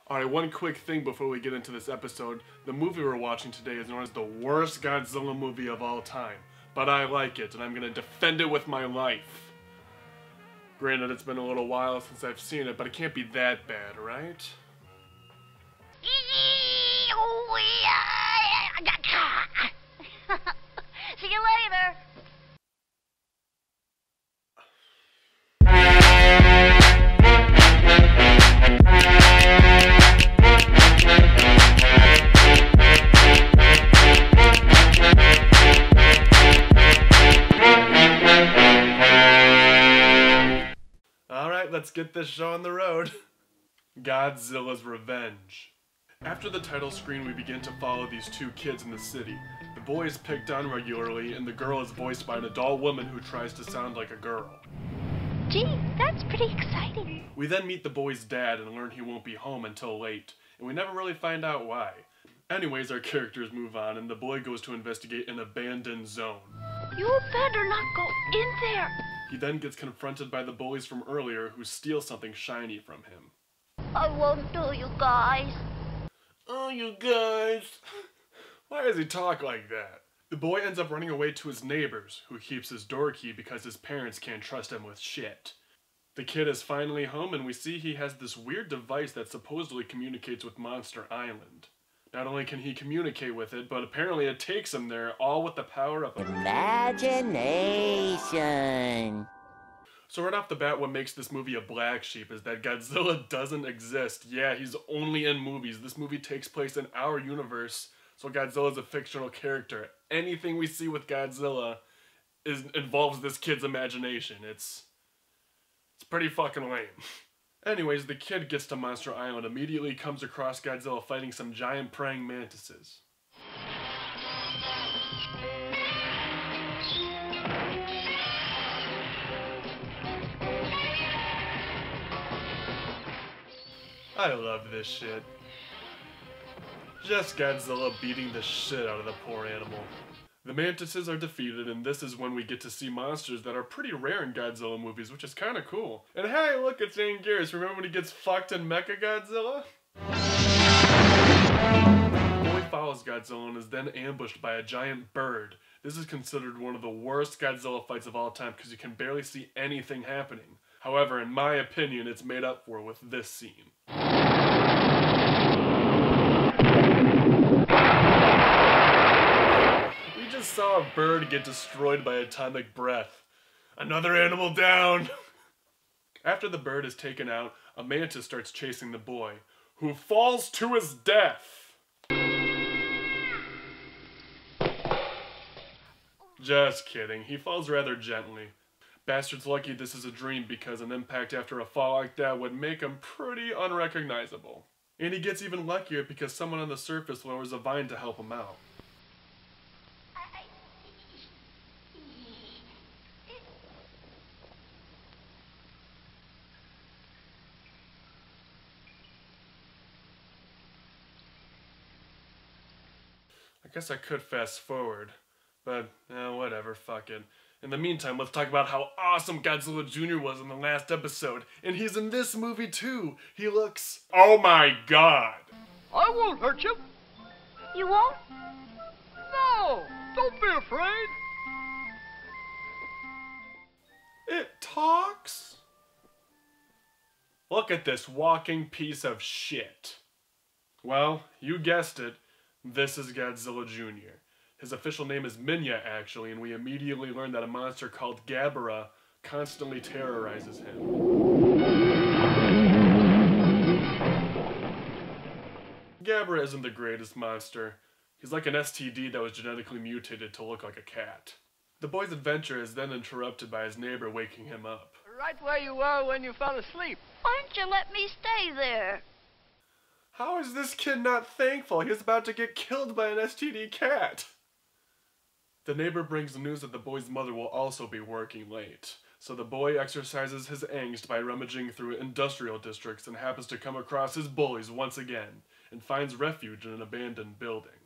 Alright, one quick thing before we get into this episode. The movie we're watching today is known as the worst Godzilla movie of all time. But I like it, and I'm gonna defend it with my life. Granted, it's been a little while since I've seen it, but it can't be that bad, right? See you later. Alright, let's get this show on the road. Godzilla's Revenge. After the title screen, we begin to follow these two kids in the city. The boy is picked on regularly, and the girl is voiced by an adult woman who tries to sound like a girl. Gee, that's pretty exciting. We then meet the boy's dad and learn he won't be home until late, and we never really find out why. Anyways, our characters move on, and the boy goes to investigate an abandoned zone. You better not go in there. He then gets confronted by the bullies from earlier who steal something shiny from him. I won't do, you guys. Oh, you guys. Why does he talk like that? The boy ends up running away to his neighbors, who keeps his door key because his parents can't trust him with shit. The kid is finally home, and we see he has this weird device that supposedly communicates with Monster Island. Not only can he communicate with it, but apparently it takes him there, all with the power of imagination. So right off the bat, what makes this movie a black sheep is that Godzilla doesn't exist. Yeah, he's only in movies. This movie takes place in our universe, so Godzilla is a fictional character. Anything we see with Godzilla involves this kid's imagination. It's pretty fucking lame. Anyways, the kid gets to Monster Island, immediately comes across Godzilla fighting some giant praying mantises. I love this shit. Just Godzilla beating the shit out of the poor animal. The mantises are defeated, and this is when we get to see monsters that are pretty rare in Godzilla movies, which is kinda cool. And hey, look, it's Anguirus. Remember when he gets fucked in Mechagodzilla? The boy follows Godzilla and is then ambushed by a giant bird. This is considered one of the worst Godzilla fights of all time because you can barely see anything happening. However, in my opinion, it's made up for with this scene. We just saw a bird get destroyed by atomic breath. Another animal down! After the bird is taken out, a mantis starts chasing the boy, who falls to his death. Just kidding, he falls rather gently. Bastard's lucky this is a dream because an impact after a fall like that would make him pretty unrecognizable. And he gets even luckier because someone on the surface lowers a vine to help him out. I guess I could fast forward, but whatever, fuck it. In the meantime, let's talk about how awesome Godzilla Jr. was in the last episode. And he's in this movie too. He looks... oh my god! I won't hurt you. You won't? No, don't be afraid. It talks? Look at this walking piece of shit. Well, you guessed it. This is Godzilla Jr. His official name is Minya, actually, and we immediately learn that a monster called Gabara constantly terrorizes him. Gabara isn't the greatest monster. He's like an STD that was genetically mutated to look like a cat. The boy's adventure is then interrupted by his neighbor waking him up. Right where you were when you fell asleep. Why don't you let me stay there? How is this kid not thankful? He's about to get killed by an STD cat. The neighbor brings the news that the boy's mother will also be working late. So the boy exercises his angst by rummaging through industrial districts and happens to come across his bullies once again, and finds refuge in an abandoned building.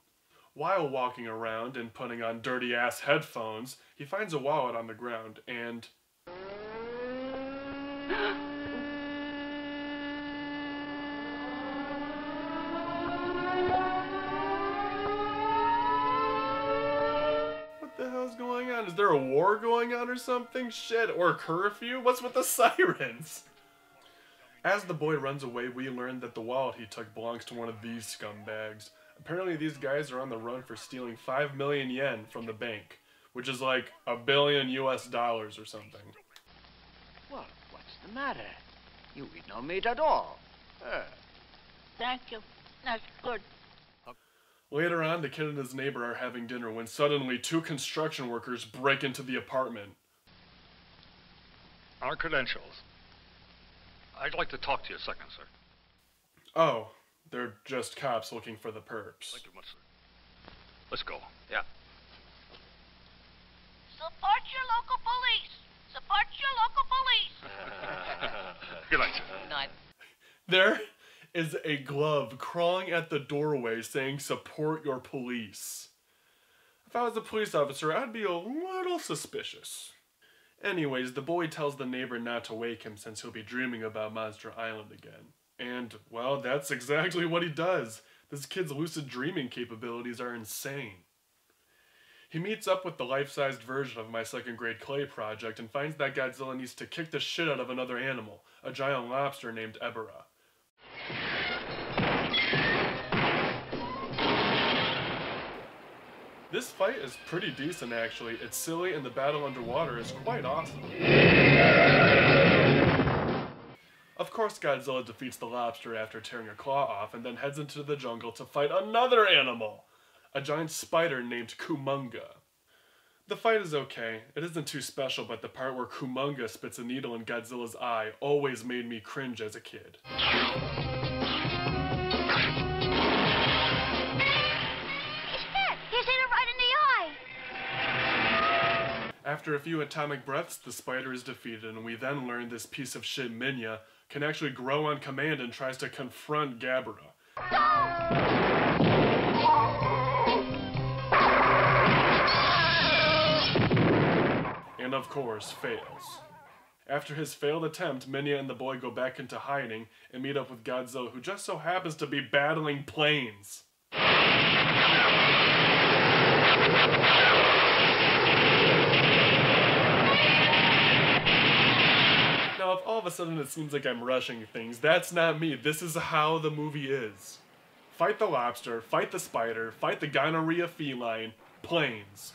While walking around and putting on dirty-ass headphones, he finds a wallet on the ground and... Is there a war going on or something? Shit, or curfew? What's with the sirens? As the boy runs away, we learn that the wallet he took belongs to one of these scumbags. Apparently these guys are on the run for stealing 5 million yen from the bank, which is like $1 billion US or something. Well, what's the matter? You eat no meat at all. Thank you. That's good. Later on, the kid and his neighbor are having dinner when suddenly 2 construction workers break into the apartment. Our credentials. I'd like to talk to you a second, sir. Oh, they're just cops looking for the perps. Thank you much, sir. Let's go. Yeah. Support your local police. Support your local police. Good night, sir. Good night. There is a glove crawling at the doorway saying, "Support your police." If I was a police officer, I'd be a little suspicious. Anyways, the boy tells the neighbor not to wake him since he'll be dreaming about Monster Island again. And, well, that's exactly what he does. This kid's lucid dreaming capabilities are insane. He meets up with the life-sized version of my second grade clay project and finds that Godzilla needs to kick the shit out of another animal, a giant lobster named Ebera. This fight is pretty decent actually. It's silly and the battle underwater is quite awesome. Of course Godzilla defeats the lobster after tearing a claw off and then heads into the jungle to fight another animal, a giant spider named Kumonga. The fight is okay. It isn't too special, but the part where Kumonga spits a needle in Godzilla's eye always made me cringe as a kid. After a few atomic breaths, the spider is defeated, and we then learn this piece of shit Minya can actually grow on command and tries to confront Gabara. And of course, fails. After his failed attempt, Minya and the boy go back into hiding and meet up with Godzilla, who just so happens to be battling planes. Now, if all of a sudden it seems like I'm rushing things, that's not me. This is how the movie is. Fight the lobster, fight the spider, fight the gonorrhea feline, planes.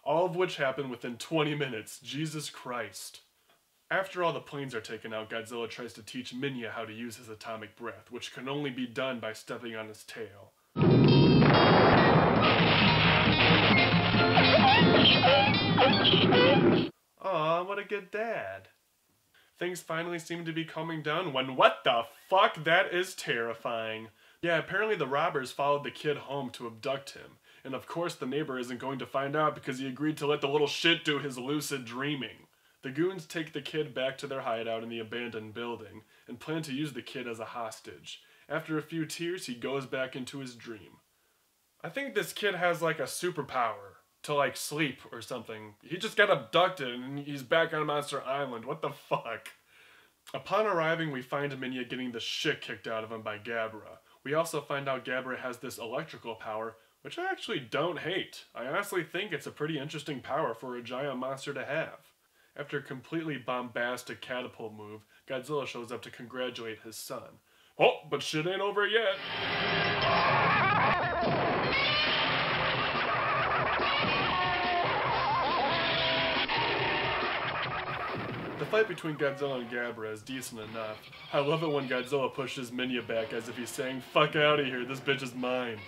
All of which happen within 20 minutes. Jesus Christ. After all the planes are taken out, Godzilla tries to teach Minya how to use his atomic breath, which can only be done by stepping on his tail. Aw, what a good dad. Things finally seem to be calming down when what the fuck? That is terrifying. Yeah, apparently the robbers followed the kid home to abduct him. And of course the neighbor isn't going to find out because he agreed to let the little shit do his lucid dreaming. The goons take the kid back to their hideout in the abandoned building and plan to use the kid as a hostage. After a few tears, he goes back into his dream. I think this kid has like a superpower to like sleep or something. He just got abducted and he's back on Monster Island. What the fuck? Upon arriving, we find Minya getting the shit kicked out of him by Gabara. We also find out Gabara has this electrical power, which I actually don't hate. I honestly think it's a pretty interesting power for a giant monster to have. After a completely bombastic catapult move, Godzilla shows up to congratulate his son. Oh, but shit ain't over yet. The fight between Godzilla and Gabara is decent enough. I love it when Godzilla pushes Minya back as if he's saying, "Fuck out of here, this bitch is mine."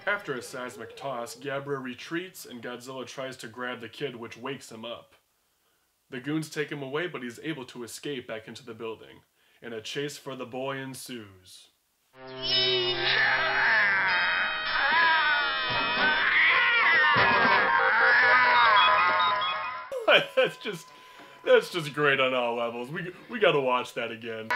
After a seismic toss, Gabara retreats and Godzilla tries to grab the kid, which wakes him up. The goons take him away, but he's able to escape back into the building, and a chase for the boy ensues. That's just great on all levels. We gotta watch that again.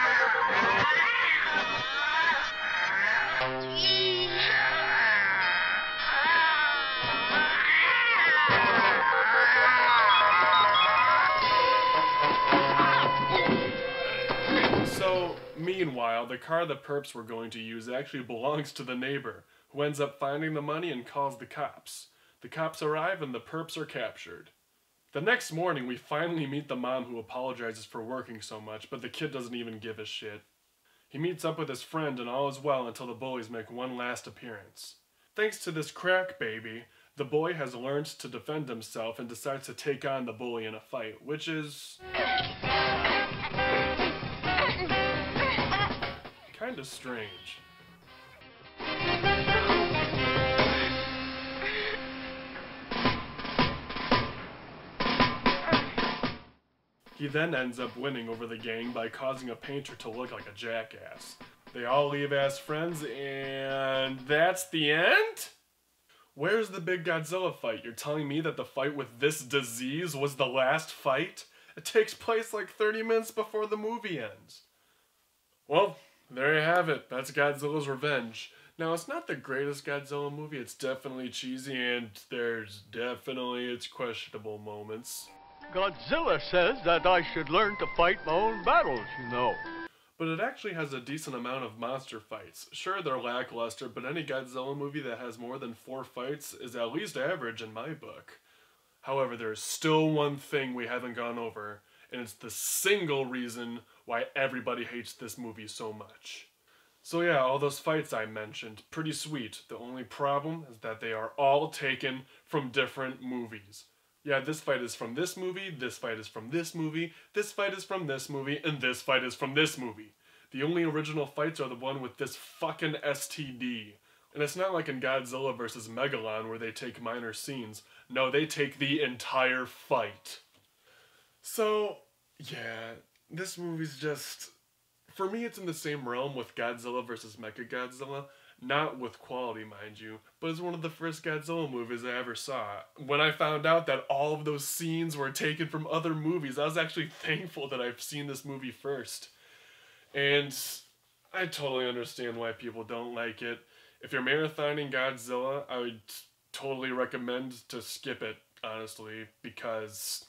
Meanwhile, the car the perps were going to use actually belongs to the neighbor, who ends up finding the money and calls the cops. The cops arrive and the perps are captured. The next morning, we finally meet the mom who apologizes for working so much, but the kid doesn't even give a shit. He meets up with his friend and all is well until the bullies make one last appearance. Thanks to this crack baby, the boy has learned to defend himself and decides to take on the bully in a fight, which is kinda strange. He then ends up winning over the gang by causing a painter to look like a jackass. They all leave as friends, and that's the end? Where's the big Godzilla fight? You're telling me that the fight with this disease was the last fight? It takes place like 30 minutes before the movie ends. Well, there you have it. That's Godzilla's Revenge. Now, it's not the greatest Godzilla movie. It's definitely cheesy, and there's definitely its questionable moments. Godzilla says that I should learn to fight my own battles, you know. But it actually has a decent amount of monster fights. Sure, they're lackluster, but any Godzilla movie that has more than 4 fights is at least average in my book. However, there's still one thing we haven't gone over, and it's the single reason why everybody hates this movie so much. So yeah, all those fights I mentioned, pretty sweet. The only problem is that they are all taken from different movies. Yeah, this fight is from this movie, this fight is from this movie, this fight is from this movie, and this fight is from this movie. The only original fights are the one with this fucking STD. And it's not like in Godzilla vs. Megalon where they take minor scenes. No, they take the entire fight. So, yeah, this movie's just... For me, it's in the same realm with Godzilla vs. Mechagodzilla. Not with quality, mind you, but it's one of the first Godzilla movies I ever saw. When I found out that all of those scenes were taken from other movies, I was actually thankful that I've seen this movie first. And I totally understand why people don't like it. If you're marathoning Godzilla, I would totally recommend to skip it, honestly, because...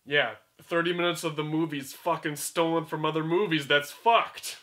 yeah, 30 minutes of the movie's fucking stolen from other movies, that's fucked!